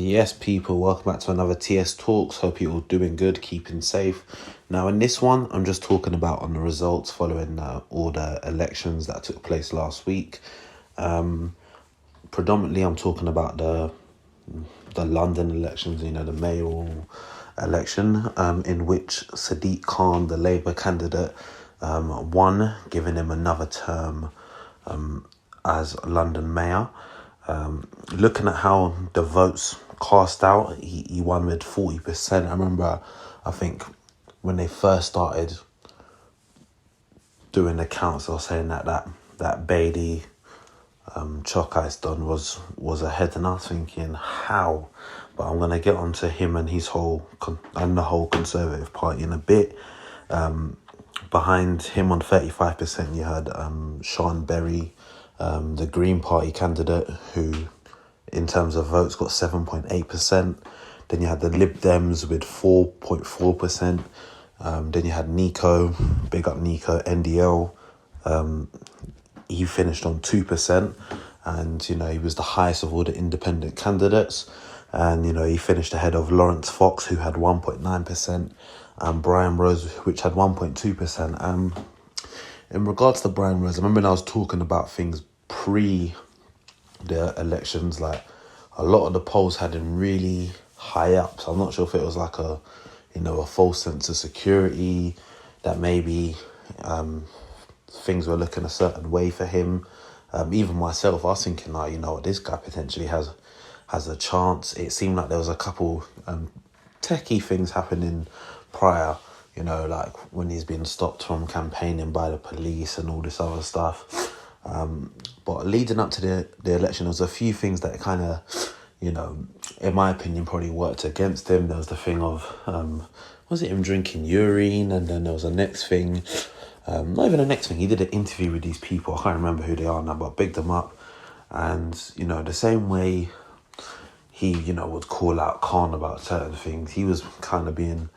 Yes, people, welcome back to another TS Talks. Hope you're all doing good, keeping safe. Now, in this one, I'm just talking about on the results following all the elections that took place last week. Predominantly, I'm talking about the London elections, the mayoral election, in which Sadiq Khan, the Labour candidate, won, giving him another term as London mayor. Looking at how the votes cast out, he won with 40%. I remember, I think, when they first started doing the counts, they were saying that Bailey Chokai's done was ahead, and I was thinking, how? But I'm going to get onto him and his the whole Conservative Party in a bit. Behind him on 35%, you had Sean Berry, the Green Party candidate, who in terms of votes got 7.8%. Then you had the Lib Dems with 4.4%. Then you had Nico, big up Nico, NDL. He finished on 2%, and he was the highest of all the independent candidates. And he finished ahead of Lawrence Fox, who had 1.9%, and Brian Rose, which had 1.2%. In regards to Brian Rose, I remember when I was talking about things pre the elections, like a lot of the polls had him really high up. So I'm not sure if it was like a false sense of security, that maybe things were looking a certain way for him. Even myself, I was thinking, this guy potentially has a chance. It seemed like there was a couple techie things happening prior, like when he's been stopped from campaigning by the police and all this other stuff. But leading up to the election, there was a few things that kind of, in my opinion, probably worked against him. There was the thing of, was it him drinking urine? And then there was a next thing, not even the next thing, he did an interview with these people. I can't remember who they are now, but bigged them up. And, the same way he, would call out Khan about certain things, he was kind of being,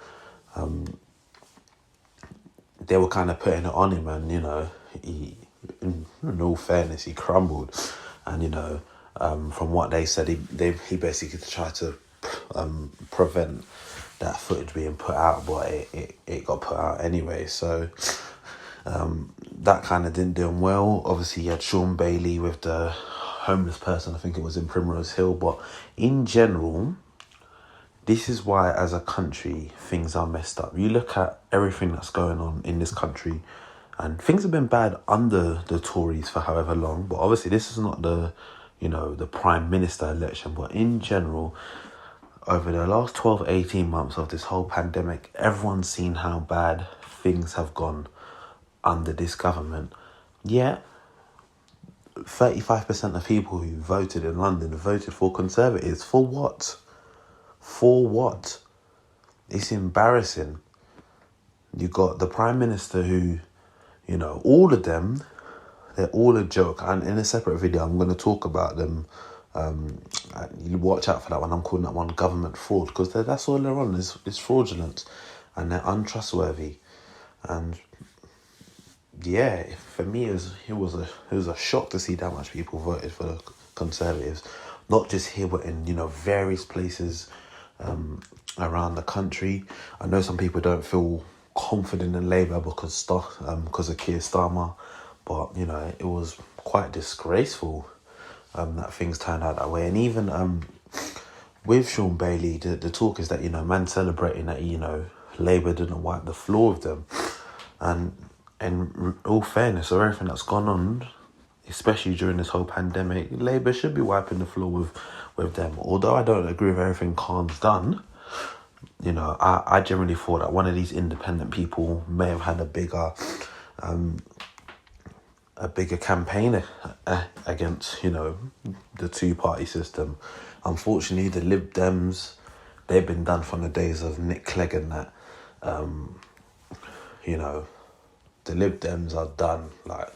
they were kind of putting it on him, and, he, in all fairness, he crumbled. And, from what they said, he basically tried to prevent that footage being put out, but it got put out anyway. So that kind of didn't do him well. Obviously, you had Sean Bailey with the homeless person, I think it was in Primrose Hill. But in general, this is why, as a country, things are messed up. You look at everything that's going on in this country, and things have been bad under the Tories for however long. But obviously, this is not the Prime Minister election. But in general, over the last 12, 18 months of this whole pandemic, everyone's seen how bad things have gone under this government. Yet, 35% of people who voted in London voted for Conservatives. For what? For what? It's embarrassing. You got the Prime Minister who, all of them, they're all a joke. And in a separate video, I'm going to talk about them. You watch out for that one. I'm calling that one government fraud, because that's all they're on. It's fraudulent, and they're untrustworthy. And yeah, for me, it was a shock to see that much people voted for the Conservatives, not just here, but in various places around the country. I know some people don't feel confident in Labour because of Keir Starmer, but it was quite disgraceful that things turned out that way. And even with Sean Bailey, the talk is that man celebrating that Labour didn't wipe the floor with them, and in all fairness, or everything that's gone on, especially during this whole pandemic, Labour should be wiping the floor with them. Although I don't agree with everything Khan's done, I generally thought that one of these independent people may have had a bigger campaign against, the two-party system. Unfortunately, the Lib Dems, they've been done from the days of Nick Clegg and that. The Lib Dems are done. Like,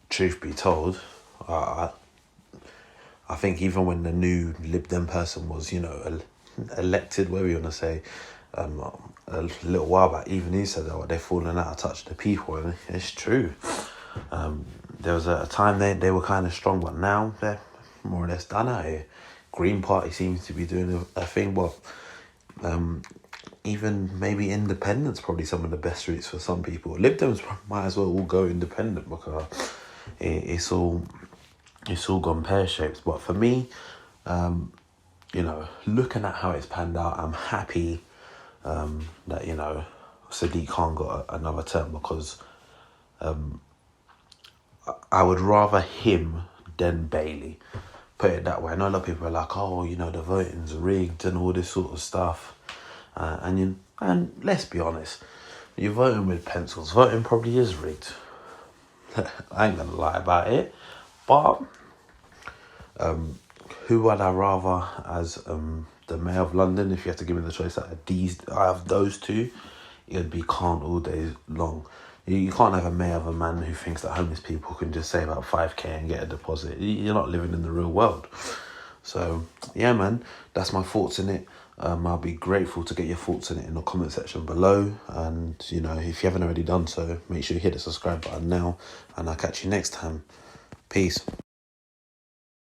truth be told, I think even when the new Lib Dem person was, elected, whatever you want to say, a little while back, even he said that they're falling out of touch with the people, and it's true. There was a time they were kind of strong, but now they're more or less done out here. Green Party seems to be doing a thing. Well, even maybe independent's probably some of the best routes for some people. Lib Dems might as well all go independent because it's all gone pear-shaped. But for me, you know, looking at how it's panned out, I'm happy that, you know, Sadiq Khan got another term, because I would rather him than Bailey. Put it that way. I know a lot of people are like, oh, you know, the voting's rigged and all this sort of stuff. And let's be honest, you're voting with pencils. Voting probably is rigged. I ain't gonna lie about it. But who would I rather as the Mayor of London? If you had to give me the choice out of those two, it would be Khan all day long. You can't have a mayor of a man who thinks that homeless people can just save about 5k and get a deposit. You're not living in the real world. So, yeah, man, that's my thoughts in it. I'll be grateful to get your thoughts in it in the comment section below. And, you know, if you haven't already done so, make sure you hit the subscribe button now. And I'll catch you next time. Peace.